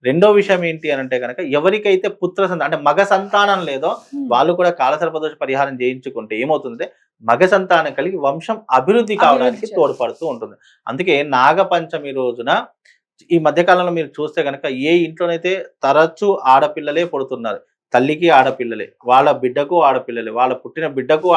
రెండో విషయం ఏంటి అని అంటే కనుక ఎవరికైతే అంటే మగ సంతానం లేదో హ్మ్. వాళ్ళు కూడా కాలసర్పదోష పరిహారం చేయించుకుంటే ఏమవుతుందంటే మగ సంతానం కలిగి వంశం అభివృద్ధి కావడానికి అభివృద్ధి తోడ్పడుతూ ఉంటుంది. అందుకే నాగపంచమి రోజున ఈ మధ్య కాలంలో మీరు చూస్తే గనక ఏ ఇంట్లోనైతే తరచూ ఆడపిల్లలే పుడుతున్నారు. తల్లికి ఆడపిల్లలే, వాళ్ళ బిడ్డకు ఆడపిల్లలే, వాళ్ళ పుట్టిన బిడ్డకు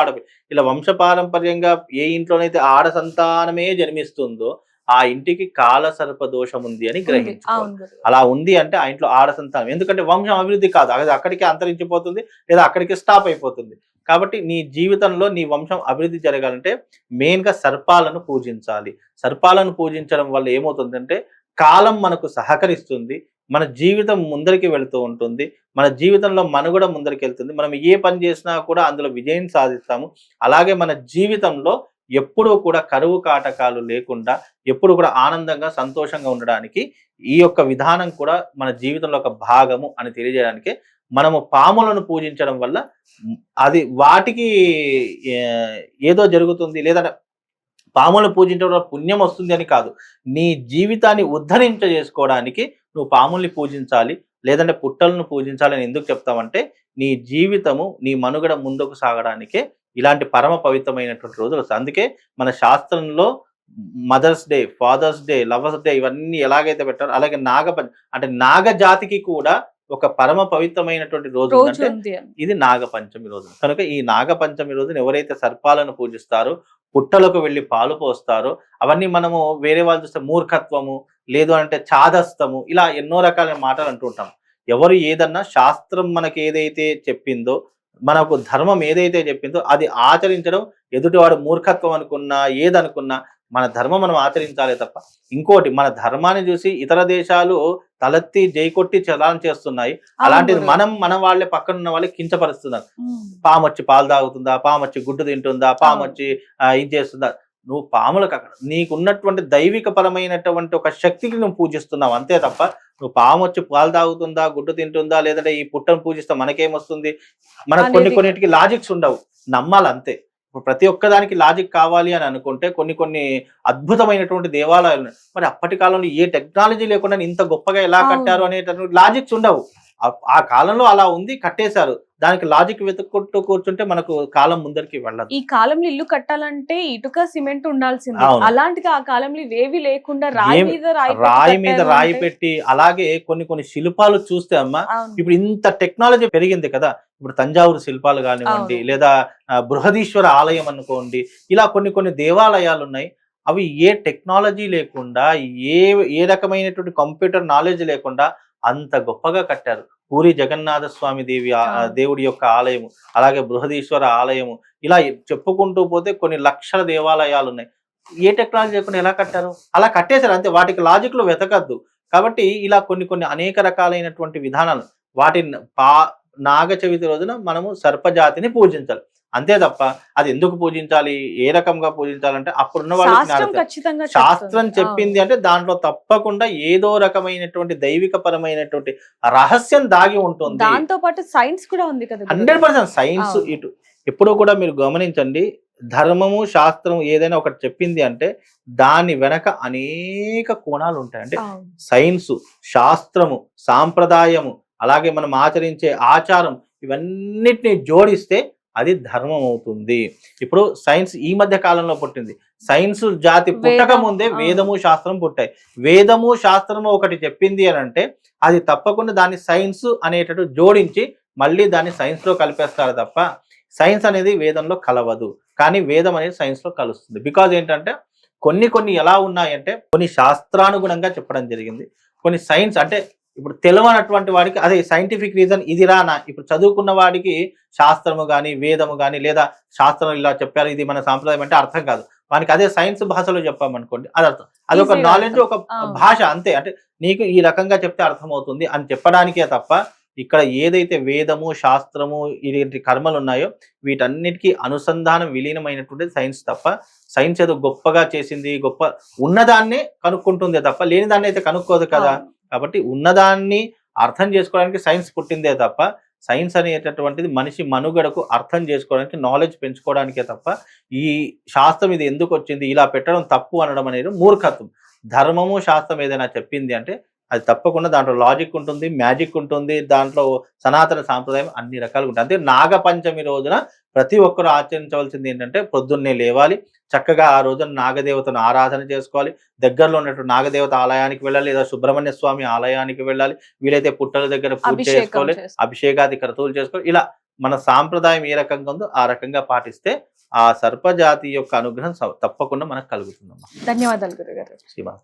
ఇలా వంశపారంపర్యంగా ఏ ఇంట్లోనైతే ఆడ సంతానమే జన్మిస్తుందో ఆ ఇంటికి కాల సర్ప దోషం ఉంది అని ఉంది. గ్రహించుకోవాలి. అవును గురువు. అలా ఉంది అంటే ఆ ఇంట్లో ఆడ సంతానం. ఎందుకంటే వంశం అభివృద్ధి కాదు. అది అక్కడికే అంతరించిపోతుంది. లేదా అక్కడికే స్టాప్ అయిపోతుంది. కాబట్టి నీ జీవితంలో నీ వంశం అభివృద్ధి జరగాలంటే మెయిన్‌గా సర్పాలను పూజించాలి. సర్పాలను పూజించడం వల్ల ఏమవుతుందంటే కాలం మనకు సహకరిస్తుంది. మన జీవితం ముందరికి వెళ్తూ ఉంటుంది. మన జీవితంలో మనుగడ ముందరికెళ్తుంది. మనం ఏ పని చేసినా కూడా అందులో విజయం సాధిస్తాము. అలాగే మన జీవితంలో ఎప్పుడూ కూడా కరువు కాటకాలు లేకుండా, ఎప్పుడు కూడా ఆనందంగా, సంతోషంగా ఉండడానికి ఈ యొక్క విధానం కూడా మన జీవితంలో ఒక భాగము అని తెలియజేయడానికే మనము పాములను పూజించడం వల్ల అది వాటికి ఏదో జరుగుతుంది లేదంటే పాములను పూజించడం వల్ల పుణ్యం వస్తుంది అని కాదు. నీ జీవితాన్ని ఉద్ధరింపజేసుకోవడానికి నువ్వు పాముల్ని పూజించాలి. లేదంటే పుట్టలను పూజించాలి అని ఎందుకు చెప్తామంటే, నీ జీవితము, నీ మనుగడ ముందుకు సాగడానికే ఇలాంటి పరమ పవిత్రమైనటువంటి రోజులొస్తాయి. అందుకే మన శాస్త్రంలో Mother's Day, Father's Day, Lovers' Day ఇవన్నీ ఎలాగైతే పెట్టారో అలాగే అంటే నాగ జాతికి కూడా ఒక పరమ పవిత్రమైనటువంటి రోజు రోజు ఉందంటే ఉంది అని. ఇది నాగపంచమి రోజు. కనుక ఈ నాగపంచమి రోజున ఎవరైతే సర్పాలను పూజిస్తారో, పుట్టలకు వెళ్లి పాలు పోస్తారో, అవన్నీ మనము వేరే వాళ్ళు చూస్తే మూర్ఖత్వము, లేదు అంటే చాదస్తము ఇలా ఎన్నో రకాలైన మాటలు అంటూ ఉంటాం. ఎవరు ఏదన్నా శాస్త్రం మనకేదైతే చెప్పిందో, మనకు ధర్మం ఏదైతే చెప్పిందో అది ఆచరించడం ఎదుటివాడు మూర్ఖత్వం అనుకున్నా, ఏదనుకున్నా మన ధర్మం మనం ఆచరించాలే తప్ప ఇంకోటి మన ధర్మాన్ని చూసి ఇతర దేశాలు తలెత్తి జైకొట్టి చలాన చేస్తున్నాయి. అవును అలాంటిది గురువు. మన వాళ్ళే పక్కనున్న వాళ్ళే కించపరుస్తున్నారు. హ్మ్. పామొచ్చి పాలు తాగుతుందా? పామొచ్చి గుడ్డు తింటుందా? అవును. పామొచ్చి ఇది చేస్తుందా? నువ్వు పాములకక్కడ నీకున్నటువంటి దైవిక పరమైనటువంటి ఒక శక్తికి నువ్వు పూజిస్తున్నావు అంతే తప్ప, నువ్వు పామొచ్చి పాలు తాగుతుందా? గుడ్డు తింటుందా? లేదంటే ఈ పుట్టను పూజిస్తే మనకేమొస్తుంది? మనకు అనేది కాదు. కొన్నిటికి లాజిక్స్ ఉండవు. నమ్మాలంతే. ఇప్పుడు ప్రతి ఒక్కదానికి లాజిక్ కావాలి అని అనుకుంటే కొన్ని అద్భుతమైనటువంటి దేవాలయాలున్నాయి. మరి అప్పటి కాలంలో ఏ టెక్నాలజీ లేకుండా ఇంత గొప్పగా ఎలా అవును. కట్టారు అనేటటువంటి లాజిక్స్ ఉండవు. ఆ కాలంలో అలా ఉంది కట్టేశారు. దానికి లాజిక్ వెతుక్కుంటూ కూర్చుంటే మనకు కాలం ముందరికి వెళ్ళదు. ఈ కాలంలో ఇల్లు కట్టాలంటే ఇటుక, సిమెంట్ ఉండాల్సిందే. అవును. అలాంటిది ఆ కాలంలో ఇవేవి లేకుండా రాయి ఏమి మీద రాయి పెట్టి రాయి మీద కట్టారు రాయి అంటే పెట్టి అలాగే కొన్ని శిల్పాలు చూస్తే అమ్మా అవును. ఇప్పుడు ఇంత టెక్నాలజీ పెరిగింది కదా! ఇప్పుడు తంజావూరు శిల్పాలు గానివ్వండి, అవును. లేదా బృహదీశ్వర ఆలయం అనుకోండి, ఇలా కొన్ని దేవాలయాలున్నాయి. అవి ఏ టెక్నాలజీ లేకుండా, ఏ ఏ రకమైనటువంటి కంప్యూటర్ నాలెడ్జ్ లేకుండా అంత గొప్పగా కట్టారు. పూరి జగన్నాథ స్వామి అవును. దేవుడి యొక్క ఆలయము, అలాగే బృహదీశ్వర ఆలయము, ఇలా చెప్పుకుంటూ పోతే కొన్ని లక్షల దేవాలయాలున్నాయి. ఏ టెక్నాలజీ లేకుండా ఎలా కట్టారు? అలా కట్టేసారు అంతే. వాటికి లాజిక్‌లు వెతకద్దు. కాబట్టి ఇలా కొన్ని అనేక రకాలైనటువంటి విధానాలు వాటిని నాగ చవితి రోజున మనము సర్పజాతిని పూజించాలి. అంతే తప్ప అది ఎందుకు పూజించాలి? ఏ రకంగా పూజించాలంటే అప్పుడున్న వాళ్ళకి శాస్త్రం ఖచ్చితంగా శాస్త్రం చెప్తుంది. అవును. చెప్పింది అంటే దాంట్లో తప్పకుండా ఏదో రకమైనటువంటి దైవిక పరమైనటువంటి రహస్యం దాగి ఉంటుంది. దాంతో పాటు సైన్స్ కూడా ఉంది కదా గురుగారు. 100% సైన్స్ అవును. ఇటు ఎప్పుడూ కూడా మీరు గమనించండి. ధర్మము, శాస్త్రం ఏదైనా ఒకటి చెప్పింది అంటే దాని వెనక అనేక కోణాలుంటాయి. అంటే అవును. సైన్సు, శాస్త్రము, సాంప్రదాయము, అలాగే మనం ఆచరించే ఆచారం ఇవన్నిటిని జోడిస్తే అది ధర్మం అవుతుంది. ఇప్పుడు సైన్స్ ఈ మధ్య కాలంలో పుట్టింది. సైన్స్ జాతి పుట్టక వేదం. ముందే అవును. వేదము, శాస్త్రం పుట్టాయి. వేదము, శాస్త్రము ఒకటి చెప్పింది అనంటే అది తప్పకుండా దాన్ని సైన్స్ అనేటట్టు జోడించి మళ్ళీ దాన్ని సైన్స్‌లో కలిపేస్తారు తప్ప, సైన్స్ అనేది వేదంలో కలవదు. కానీ వేదం అనేది సైన్స్‌లో కలుస్తుంది. బికాజ్ ఏంటంటే కొన్ని ఎలా ఉన్నాయంటే కొన్ని శాస్త్రానుగుణంగా చెప్పడం జరిగింది. కొన్ని సైన్స్ అంటే ఇప్పుడు తెలవనటువంటి వాడికి అదే సైంటిఫిక్ రీజన్ ఇదిరా ఇప్పుడు చదువుకున్న వాడికి శాస్త్రము గాని, వేదము గాని లేదా శాస్త్రం ఇలా చెప్పారు ఇది మన సాంప్రదాయం అంటే అర్థం కాదు. వానికి అదే సైన్స్ భాషలో చెప్పామనుకోండి అది అర్థం. అదొక ఈజీగా నాలెడ్జ్ అర్థం. ఒక అవును. భాష అంతే. అంటే నీకు ఈ రకంగా చెప్తే అర్థమవుతుంది అని చెప్పడానికే తప్ప ఇక్కడ ఏదైతే వేదము, శాస్త్రము ఇలాంటి కర్మలున్నాయో వీటన్నిటికి అనుసంధానం విలీనమైనటువంటిది సైన్స్ తప్ప, సైన్స్ ఏదో గొప్పగా చేసింది, ఉన్నదాన్నే కనుక్కుంటుందే తప్ప లేని దాన్ని అయితే కనుక్కోదు కదా! అవును. కాబట్టి ఉన్నదాన్ని అర్థం చేసుకోవడానికి సైన్స్ పుట్టిందే తప్ప, సైన్స్ అనేటటువంటిది మనిషి మనుగడకు అర్థం చేసుకోవడానికి, నాలెడ్జ్ పెంచుకోవడానికే తప్ప, ఈ శాస్త్రం ఇది ఎందుకొచ్చింది, ఇలా పెట్టడం తప్పు అనడం అనేది మూర్ఖత్వం. ధర్మము, శాస్త్రం ఏదైనా చెప్పింది అంటే అది తప్పకుండా దాంట్లో లాజిక్ ఉంటుంది, మ్యాజిక్ ఉంటుంది, దాంట్లో సనాతన సాంప్రదాయం అన్ని రకాలుగా ఉంటుంది. అంతే నాగపంచమి రోజున ప్రతి ఒక్కరు ఆచరించవలసింది ఏంటంటే పొద్దున్నే లేవాలి, చక్కగా ఆ రోజున నాగదేవతను ఆరాధన చేసుకోవాలి, దగ్గరలో ఉన్నటువంటి నాగదేవత ఆలయానికి వెళ్ళాలి, లేదా సుబ్రహ్మణ్య స్వామి ఆలయానికి వెళ్ళాలి, వీలైతే పుట్టల దగ్గర పూజ అభిషేకం చేసుకోవాలి, చేసుకోవాలి. అభిషేకాది క్రతువులు చేసుకోవాలి. ఇలా మన సాంప్రదాయం ఏ రకంగా ఉందో ఆ రకంగా పాటిస్తే ఆ సర్పజాతి యొక్క అనుగ్రహం తప్పకుండా మనకు కలుగుతుందమ్మా. ధన్యవాదాలు గురుగారు. శ్రీమాన్.